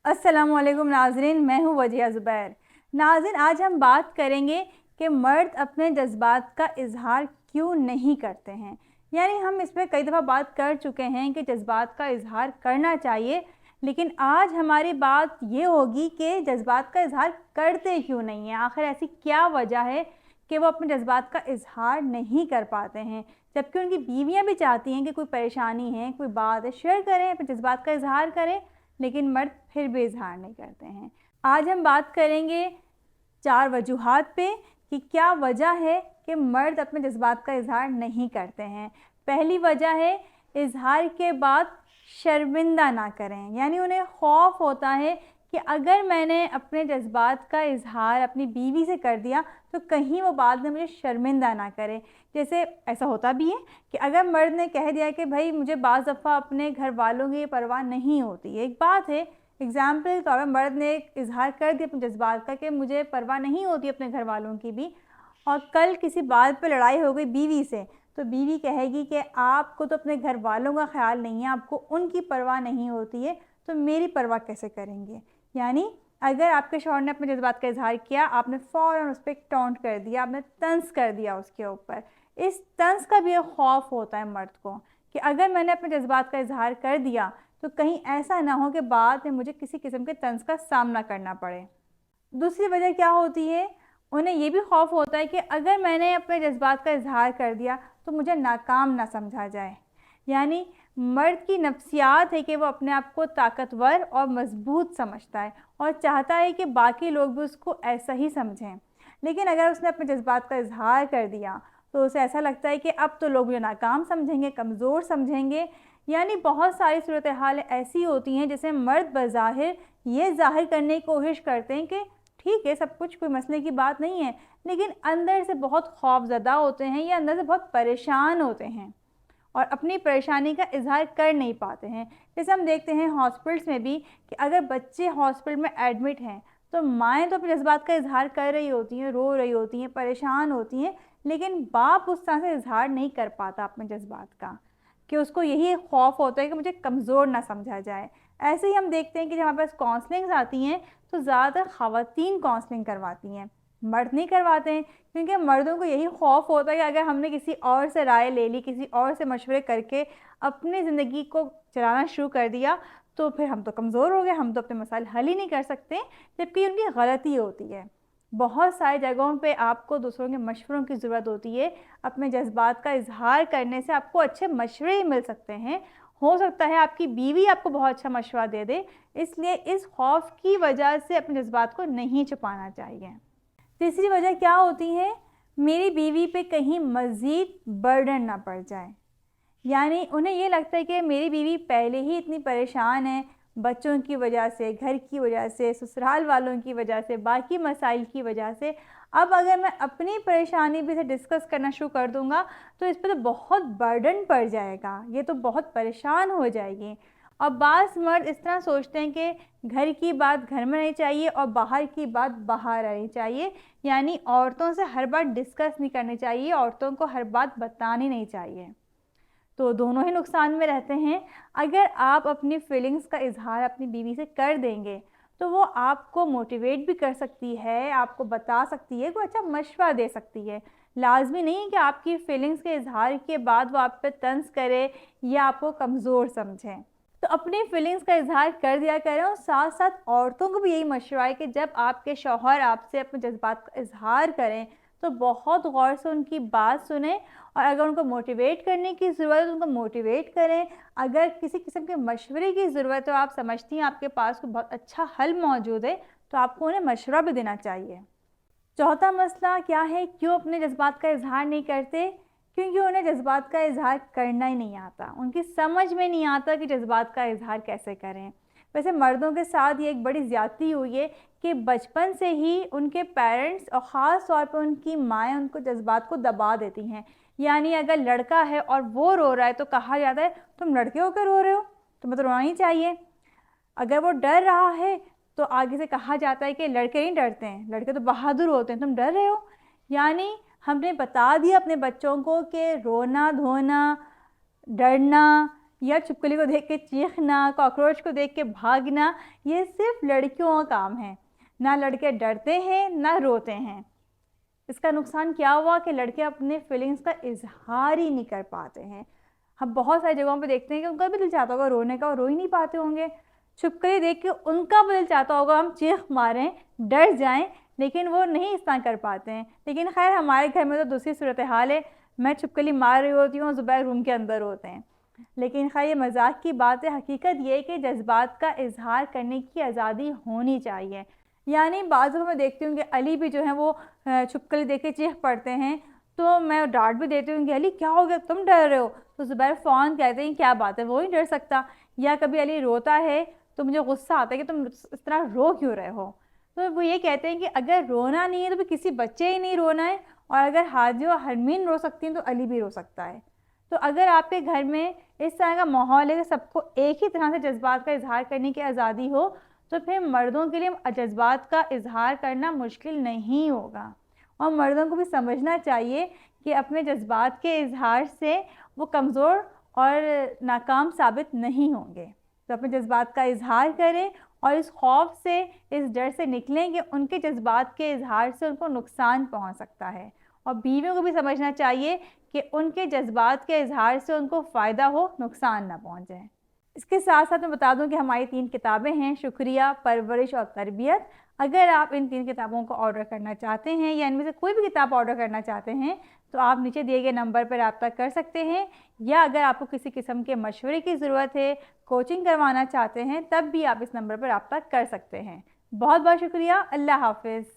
अस्सलाम वालेकुम नाज़रीन, मैं हूँ वजिया ज़ुबैर। नाज़रीन, आज हम बात करेंगे कि मर्द अपने जज्बात का इज़हार क्यों नहीं करते हैं। यानी हम इस पर कई दफ़ा बात कर चुके हैं कि जज्बात का इज़हार करना चाहिए, लेकिन आज हमारी बात ये होगी कि जज्बात का इज़हार करते क्यों नहीं हैं। आखिर ऐसी क्या वजह है कि वो अपने जज्बात का इज़हार नहीं कर पाते हैं, जबकि उनकी बीवियाँ भी चाहती हैं कि कोई परेशानी है, कोई बात है, शेयर करें, अपने जज्बात का इज़हार करें, लेकिन मर्द फिर भी इज़हार नहीं करते हैं। आज हम बात करेंगे 4 वजूहात पे कि क्या वजह है कि मर्द अपने जज्बात का इज़हार नहीं करते हैं। पहली वजह है, इज़हार के बाद शर्मिंदा ना करें। यानी उन्हें खौफ होता है कि अगर मैंने अपने जज्बात का इज़हार अपनी बीवी से कर दिया तो कहीं वो बाद में मुझे शर्मिंदा ना करे। जैसे ऐसा होता भी है कि अगर मर्द ने कह दिया कि भाई मुझे बाज़ दफ़ा अपने घर वालों की परवाह नहीं होती है, एक बात है, एग्ज़ाम्पल के तौर पर मर्द ने इज़हार कर दिया अपने जज्बात का कि मुझे परवाह नहीं होती अपने घर वालों की भी, और कल किसी बात पे लड़ाई हो गई बीवी से, तो बीवी कहेगी कि आपको तो अपने घर वालों का ख्याल नहीं है, आपको उनकी परवाह नहीं होती है, तो मेरी परवाह कैसे करेंगे। यानी अगर आपके शौहर ने अपने जज्बात का इज़हार किया, आपने फ़ौरन उस पर टॉन्ट कर दिया, आपने तंज़ कर दिया उसके ऊपर। इस तंज़ का भी एक खौफ होता है मर्द को कि अगर मैंने अपने जज्बात का इज़हार कर दिया तो कहीं ऐसा ना हो कि बाद में मुझे किसी किस्म के तंज़ का सामना करना पड़े। दूसरी वजह क्या होती है, उन्हें ये भी खौफ होता है कि अगर मैंने अपने जज्बात का इज़हार कर दिया तो मुझे नाकाम ना समझा जाए। यानी मर्द की नफ्सियात है कि वो अपने आप को ताकतवर और मजबूत समझता है और चाहता है कि बाकी लोग भी उसको ऐसा ही समझें। लेकिन अगर उसने अपने जज्बात का इज़हार कर दिया तो उसे ऐसा लगता है कि अब तो लोग मुझे नाकाम समझेंगे, कमज़ोर समझेंगे। यानी बहुत सारी सूरत हाल ऐसी होती हैं जिसे मर्द बज़ाहिर ये ज़ाहिर करने की कोशिश करते हैं कि ठीक है, सब कुछ कोई मसले की बात नहीं है, लेकिन अंदर से बहुत खौफज़दा होते हैं या अंदर से बहुत परेशान होते हैं और अपनी परेशानी का इज़हार कर नहीं पाते हैं। जैसे हम देखते हैं हॉस्पिटल्स में भी कि अगर बच्चे हॉस्पिटल में एडमिट हैं तो माएँ तो अपने जज्बात का इज़हार कर रही होती हैं, रो रही होती हैं, परेशान होती हैं, लेकिन बाप उस तरह से इज़हार नहीं कर पाता अपने जज्बात का, कि उसको यही खौफ होता है कि मुझे कमज़ोर ना समझा जाए। ऐसे ही हम देखते हैं कि जब हमारे पास काउंसलिंग्स आती हैं तो ज़्यादातर ख़वातीन काउंसलिंग करवाती हैं, मर्द नहीं करवाते हैं, क्योंकि मर्दों को यही खौफ होता है कि अगर हमने किसी और से राय ले ली, किसी और से मशवरे करके अपनी ज़िंदगी को चलाना शुरू कर दिया तो फिर हम तो कमज़ोर हो गए, हम तो अपने मसाइल हल ही नहीं कर सकते, जबकि उनकी गलती होती है। बहुत सारी जगहों पे आपको दूसरों के मशवरों की ज़रूरत होती है। अपने जज्बात का इज़हार करने से आपको अच्छे मशवरे ही मिल सकते हैं। हो सकता है आपकी बीवी आपको बहुत अच्छा मशवरा दे दे, इसलिए इस खौफ की वजह से अपने जज्बात को नहीं छुपाना चाहिए। तीसरी वजह क्या होती है, मेरी बीवी पे कहीं मज़ीद बर्डन ना पड़ जाए। यानी उन्हें ये लगता है कि मेरी बीवी पहले ही इतनी परेशान है, बच्चों की वजह से, घर की वजह से, ससुराल वालों की वजह से, बाकी मसाइल की वजह से, अब अगर मैं अपनी परेशानी भी से डिस्कस करना शुरू कर दूंगा तो इस पर तो बहुत बर्डन पड़ जाएगा, ये तो बहुत परेशान हो जाएगी। और बाज़ मर्द इस तरह सोचते हैं कि घर की बात घर में रहनी चाहिए और बाहर की बात बाहर रहनी चाहिए। यानी औरतों से हर बात डिस्कस नहीं करनी चाहिए, औरतों को हर बात बतानी नहीं चाहिए, तो दोनों ही नुकसान में रहते हैं। अगर आप अपनी फीलिंग्स का इज़हार अपनी बीवी से कर देंगे तो वो आपको मोटिवेट भी कर सकती है, आपको बता सकती है, कोई अच्छा मशवरा दे सकती है। लाजमी नहीं है कि आपकी फीलिंग्स के इज़हार के बाद वो आप पे तंज़ करे या आपको कमज़ोर समझें। तो अपनी फीलिंग्स का इज़हार कर दिया करें और साथ साथ औरतों को भी यही मशवरा है कि जब आपके शौहर आपसे अपने जज्बात का इज़हार करें तो बहुत गौर से उनकी बात सुनें और अगर उनको मोटिवेट करने की ज़रूरत है तो उनको मोटिवेट करें। अगर किसी किस्म के मशवरे की ज़रूरत है, आप समझती हैं आपके पास कोई बहुत अच्छा हल मौजूद है, तो आपको उन्हें मशवरा भी देना चाहिए। चौथा मसला क्या है, क्यों अपने जज्बात का इज़हार नहीं करते, क्योंकि उन्हें जज्बात का इज़हार करना ही नहीं आता, उनकी समझ में नहीं आता कि जज्बात का इज़हार कैसे करें। वैसे मर्दों के साथ ये एक बड़ी ज़्यादती हुई है कि बचपन से ही उनके पेरेंट्स और ख़ास तौर पर उनकी माएँ उनको जज्बात को दबा देती हैं। यानी अगर लड़का है और वो रो रहा है तो कहा जाता है तुम लड़के होकर रो रहे हो, तुम्हें तो रोना ही चाहिए। अगर वो डर रहा है तो आगे से कहा जाता है कि लड़के नहीं डरते हैं, लड़के तो बहादुर होते हैं, तुम डर रहे हो। यानी हमने बता दिया अपने बच्चों को कि रोना धोना, डरना या छिपकली को देख के चीखना, कॉकरोच को देख के भागना, ये सिर्फ लड़कियों का काम है। ना लड़के डरते हैं ना रोते हैं। इसका नुकसान क्या हुआ कि लड़के अपने फीलिंग्स का इजहार ही नहीं कर पाते हैं। हम बहुत सारी जगहों पे देखते हैं कि उनका भी दिल चाहता होगा रोने का और रो ही नहीं पाते होंगे। छिपकली देख के उनका भी दिल चाहता होगा हम चीख मारें, डर जाएं, लेकिन वो नहीं इस तरह कर पाते हैं। लेकिन खैर हमारे घर में तो दूसरी सूरत हाल है, मैं छिपकली मार रही होती हूँ, ज़ुबैर रूम के अंदर होते हैं। लेकिन खैर ये मजाक की बात है, हकीकत ये है कि जज्बात का इजहार करने की आज़ादी होनी चाहिए। यानी बाज़ मैं देखती हूँ कि अली भी जो है वो छिपकली देख के चीख पड़ते हैं, तो मैं डांट भी देती हूँ कि अली क्या हो गया, तुम डर रहे हो? तो ज़ुबैर फ़ौरन कहते हैं क्या बात है, वो ही डर सकता। या कभी अली रोता है तो मुझे गुस्सा आता है कि तुम इस तरह रो क्यों रहे हो। तो वो ये कहते हैं कि अगर रोना नहीं है तो फिर किसी बच्चे ही नहीं रोना है, और अगर हाजिर और हरमीन रो सकती हैं तो अली भी रो सकता है। तो अगर आपके घर में इस तरह का माहौल है कि सबको एक ही तरह से जज्बात का इजहार करने की आज़ादी हो, तो फिर मर्दों के लिए जज्बात का इजहार करना मुश्किल नहीं होगा। और मर्दों को भी समझना चाहिए कि अपने जज्बात के इजहार से वो कमज़ोर और नाकाम साबित नहीं होंगे। तो अपने जज्बात का इजहार करें और इस खौफ से, इस डर से निकलें कि उनके जज्बात के इजहार से उनको नुकसान पहुंच सकता है। और बीवियों को भी समझना चाहिए कि उनके जज्बात के इजहार से उनको फ़ायदा हो, नुकसान ना पहुंचे। इसके साथ साथ मैं बता दूं कि हमारी 3 किताबें हैं, शुक्रिया, परवरिश और तरबियत। अगर आप इन 3 किताबों को ऑर्डर करना चाहते हैं या इनमें से कोई भी किताब ऑर्डर करना चाहते हैं तो आप नीचे दिए गए नंबर पर रब्ता कर सकते हैं। या अगर आपको किसी किस्म के मशवरे की ज़रूरत है, कोचिंग करवाना चाहते हैं, तब भी आप इस नंबर पर रब्ता कर सकते हैं। बहुत बहुत शुक्रिया। अल्लाह हाफ़िज़।